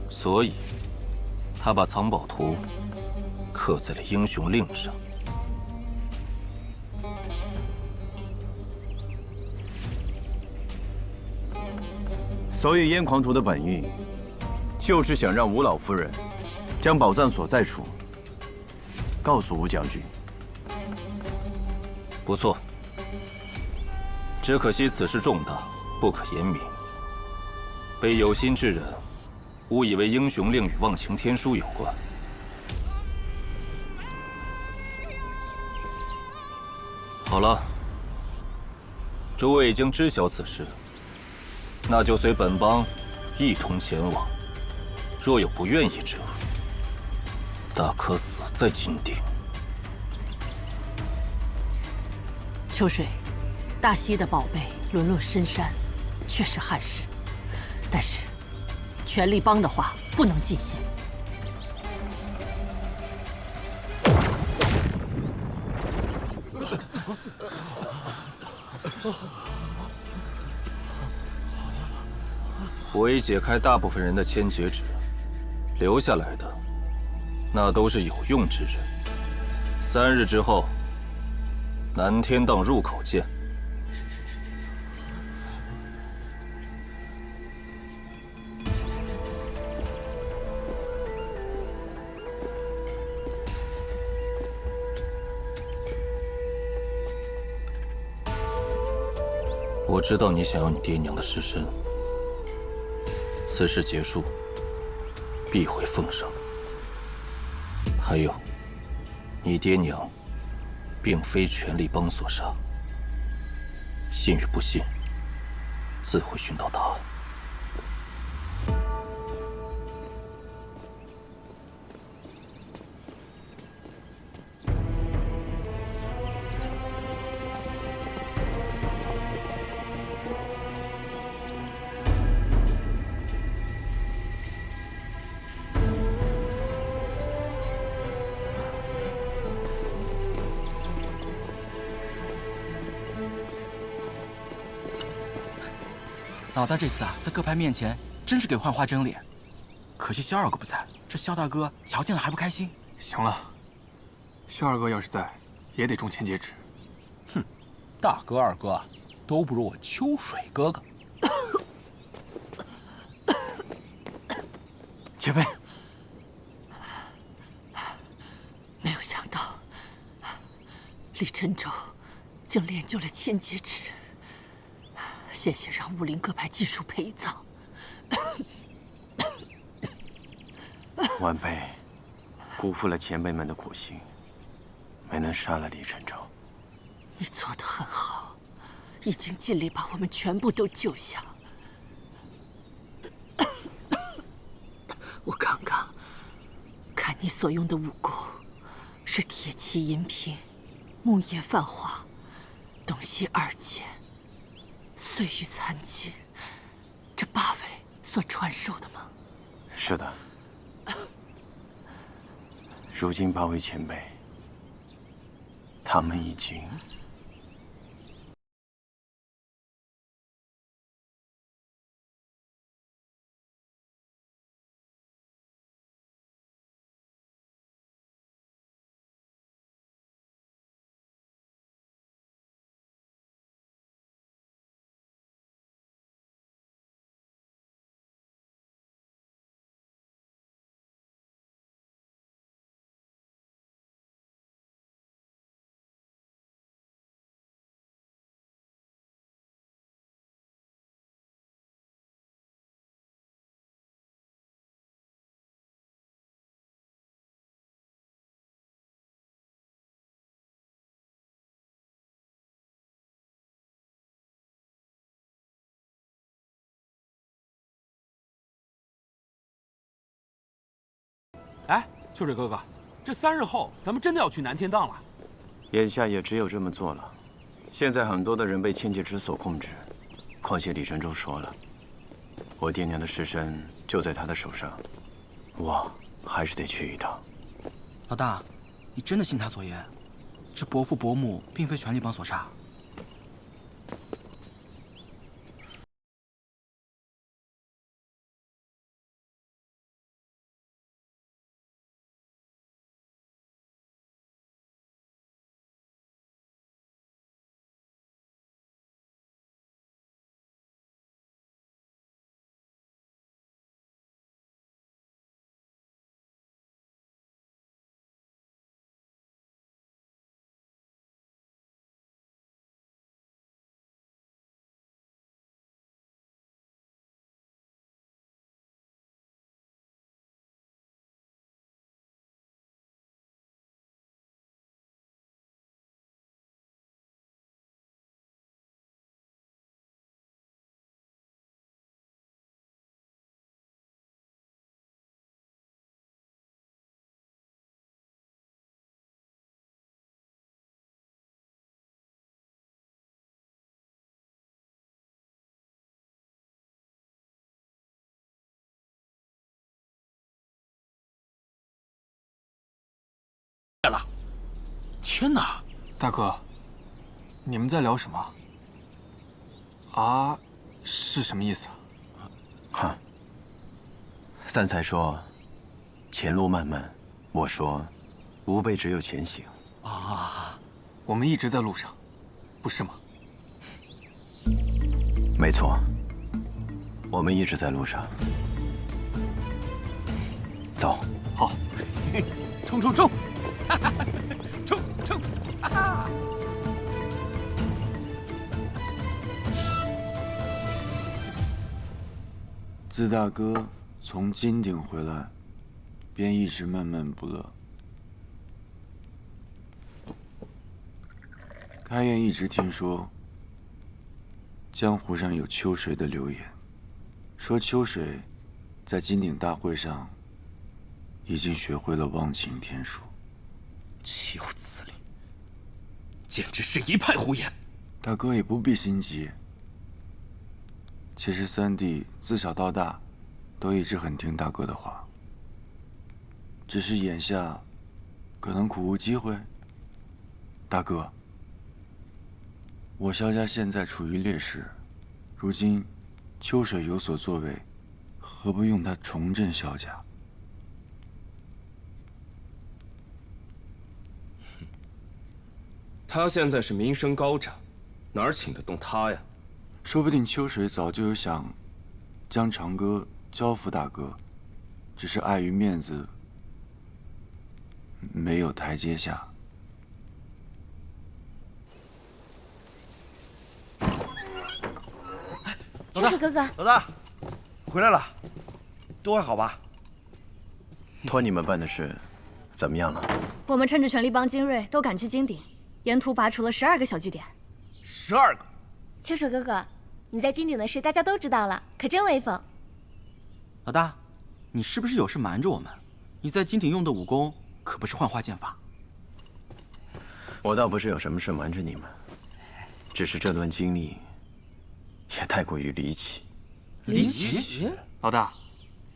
Speaker 6: 所以，他把藏宝图刻在了英雄令上。
Speaker 2: 所以燕狂徒的本意，就是想让吴老夫人将宝藏所在处告诉吴将军。
Speaker 6: 不错，只可惜此事重大，不可言明，被有心之人误以为英雄令与忘情天书有关。好了，诸位已经知晓此事，那就随本帮一同前往。若有不愿意者，大可死在金鼎。
Speaker 22: 秋水，大西的宝贝沦落深山，确是憾事。但是，权力帮的话不能尽信。
Speaker 6: 我已解开大部分人的千劫指，留下来的，那都是有用之人。3日之后，南天荡入口见。我知道你想要你爹娘的尸身，此事结束，必会奉上。还有，你爹娘并非权力帮所杀。信与不信，自会寻到答案。
Speaker 7: 老大这次啊，在各派面前真是给幻花争脸，可惜萧二哥不在，这萧大哥瞧见了还不开心。
Speaker 9: 行了，萧二哥要是在，也得中千劫指。
Speaker 1: 哼，大哥二哥都不如我秋水哥哥。
Speaker 7: 前辈，
Speaker 22: 没有想到李晨舟竟练就了千劫指。谢谢让武林各派技术陪葬。
Speaker 2: 晚辈辜负了前辈们的苦心，没能杀了李晨舟。
Speaker 22: 你做得很好，已经尽力把我们全部都救下。我刚刚看你所用的武功是铁骑银屏、木叶泛花、东西二剑。岁月残尽，这八位所传授的吗？
Speaker 2: 是的。如今八位前辈，他们已经……
Speaker 1: 哎，秋水哥哥，这3日后咱们真的要去南天荡了。
Speaker 2: 眼下也只有这么做了。现在很多的人被千劫指所控制，况且李晨舟说了，我爹娘的尸身就在他的手上，我还是得去一趟。
Speaker 7: 老大，你真的信他所言？这伯父伯母并非权力帮所杀。
Speaker 1: 了！天哪，
Speaker 9: 大哥，你们在聊什么？啊，是什么意思啊？
Speaker 2: 哼，三才说前路漫漫，我说吾辈只有前行。
Speaker 9: 啊，我们一直在路上，不是吗？
Speaker 2: 没错，我们一直在路上。走。
Speaker 9: 好。
Speaker 1: 冲冲冲！冲冲！哈哈！
Speaker 13: 自大哥从金鼎回来，便一直闷闷不乐。开言一直听说，江湖上有秋水的流言，说秋水在金鼎大会上已经学会了忘情天术。
Speaker 6: 岂有此理！简直是一派胡言。
Speaker 13: 大哥也不必心急。其实三弟自小到大，都一直很听大哥的话。只是眼下，可能苦无机会。大哥，我萧家现在处于劣势，如今秋水有所作为，何不用他重振萧家？
Speaker 10: 他现在是名声高涨，哪儿请得动他呀？
Speaker 13: 说不定秋水早就有想将长歌交付大哥，只是碍于面子，没有台阶下。
Speaker 4: 秋水哥哥，
Speaker 11: 老大，回来了，都还好吧？
Speaker 2: 托你们办的事，怎么样了？
Speaker 17: 我们趁着权力帮精锐都赶去金鼎，沿途拔除了12个小据点。
Speaker 11: 12个！
Speaker 4: 秋水哥哥，你在金鼎的事大家都知道了，可真威风。
Speaker 7: 老大，你是不是有事瞒着我们？你在金鼎用的武功可不是幻化剑法。
Speaker 2: 我倒不是有什么事瞒着你们，只是这段经历也太过于离奇。
Speaker 9: 离奇？老大，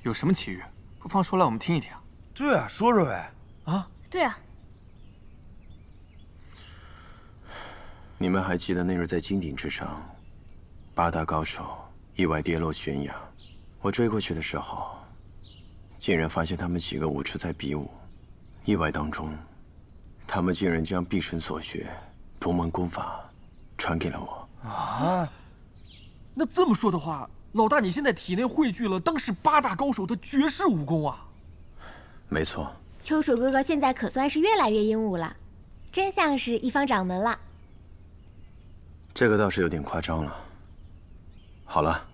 Speaker 9: 有什么奇遇？不妨说来我们听一听。
Speaker 11: 对啊，说说呗。
Speaker 9: 啊？
Speaker 17: 对啊。
Speaker 2: 你们还记得那日在金鼎之上，8大高手意外跌落悬崖，我追过去的时候，竟然发现他们几个武术在比武，意外当中，他们竟然将毕生所学独门功法传给了我。
Speaker 9: 啊？那这么说的话，老大你现在体内汇聚了当时8大高手的绝世武功啊！
Speaker 2: 没错。
Speaker 4: 秋水哥哥现在可算是越来越英武了，真像是一方掌门了。
Speaker 2: 这个倒是有点夸张了。好了，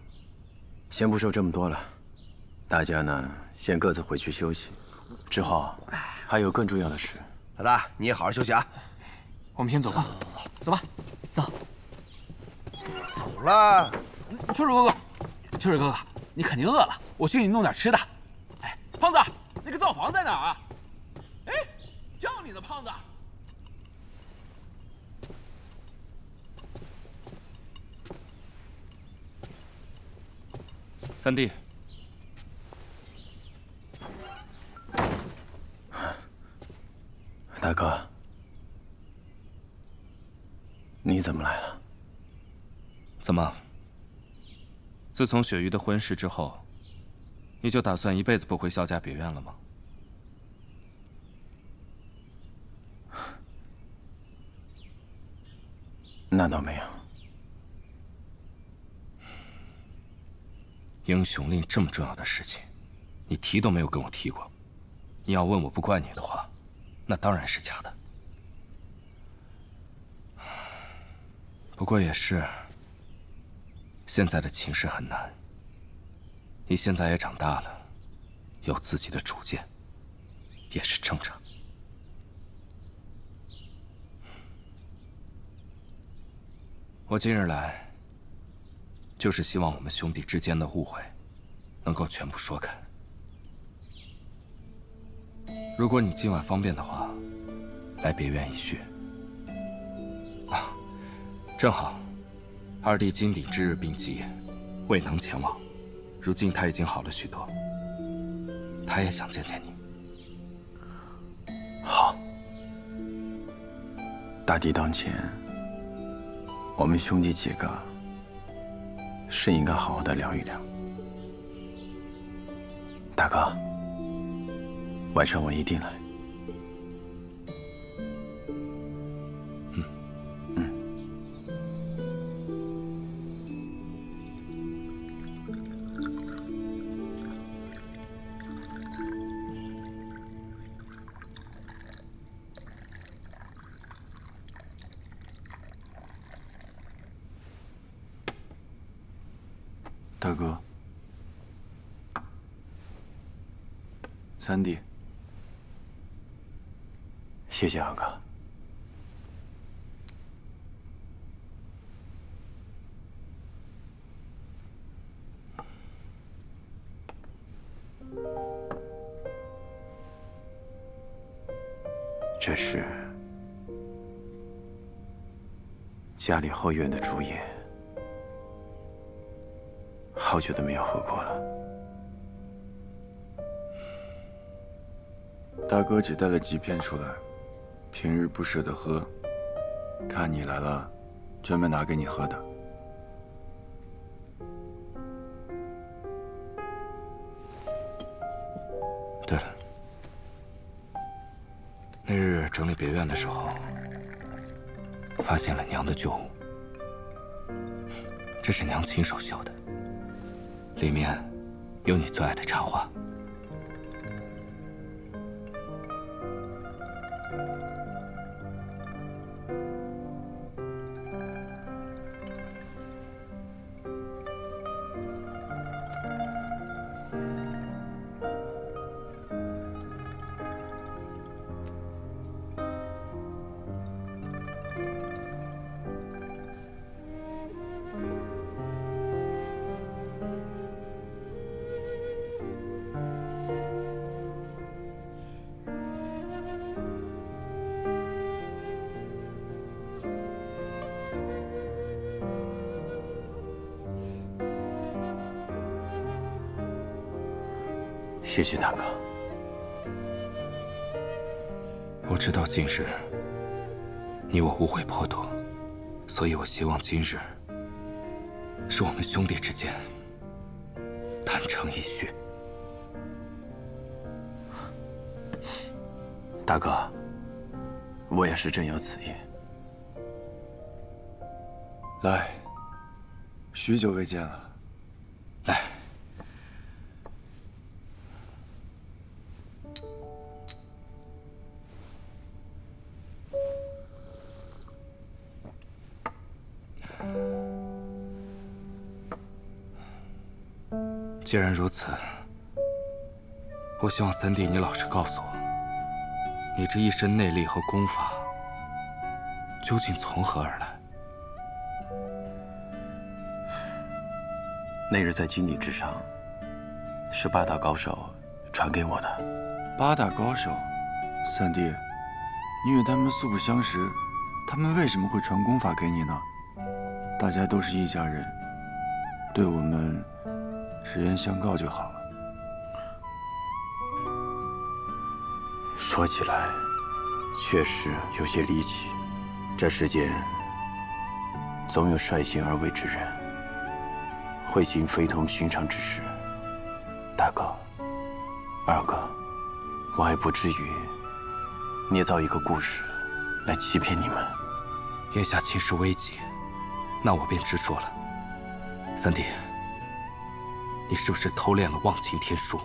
Speaker 2: 先不说这么多了，大家呢先各自回去休息。之后还有更重要的事。
Speaker 11: 老大，你也好好休息啊。
Speaker 9: 我们先走吧。走吧，走。
Speaker 11: 走了。
Speaker 1: 秋水哥哥，秋水哥哥，你肯定饿了，我去给你弄点吃的。哎，胖子，那个灶房在哪儿啊？哎，叫你呢，胖子。
Speaker 6: 三弟，
Speaker 2: 大哥，你怎么来了？
Speaker 6: 怎么？自从雪鱼的婚事之后，你就打算一辈子不回萧家别院了吗？
Speaker 2: 那倒没有。
Speaker 6: 英雄令这么重要的事情，你提都没有跟我提过。你要问我不怪你的话，那当然是假的。不过也是，现在的情势很难。你现在也长大了，有自己的主见，也是正常。我今日来，就是希望我们兄弟之间的误会能够全部说开。如果你今晚方便的话，来别院一叙。啊，正好，二弟金鼎之日病急，未能前往。如今他已经好了许多，他也想见见你。
Speaker 2: 好，大敌当前，我们兄弟几个是应该好好的聊一聊。大哥，晚上我一定来。
Speaker 13: 大哥，三弟，
Speaker 2: 谢谢二哥。这是家里后院的竹叶，好久都没有喝过了。
Speaker 13: 大哥只带了几片出来，平日不舍得喝，看你来了，专门拿给你喝的。
Speaker 6: 对了，那日整理别院的时候，发现了娘的旧物，这是娘亲手绣的，里面有你最爱的插画。
Speaker 2: 谢谢大哥。
Speaker 6: 我知道近日你我无悔颇多，所以我希望今日是我们兄弟之间坦诚一叙。
Speaker 2: 大哥，我也是真有此意。
Speaker 13: 来，许久未见了。
Speaker 6: 来。既然如此，我希望三弟你老实告诉我，你这一身内力和功法究竟从何而来？
Speaker 2: 那日在金鼎之上，是8大高手传给我的。
Speaker 13: 8大高手，三弟，你与他们素不相识，他们为什么会传功法给你呢？大家都是一家人，对我们直言相告就好了。
Speaker 2: 说起来，确实有些离奇。这世间总有率性而为之人，会行非同寻常之事。大哥、二哥，我还不至于捏造一个故事来欺骗你们。
Speaker 6: 眼下情势危急，那我便直说了。三弟，你是不是偷练了忘情天书？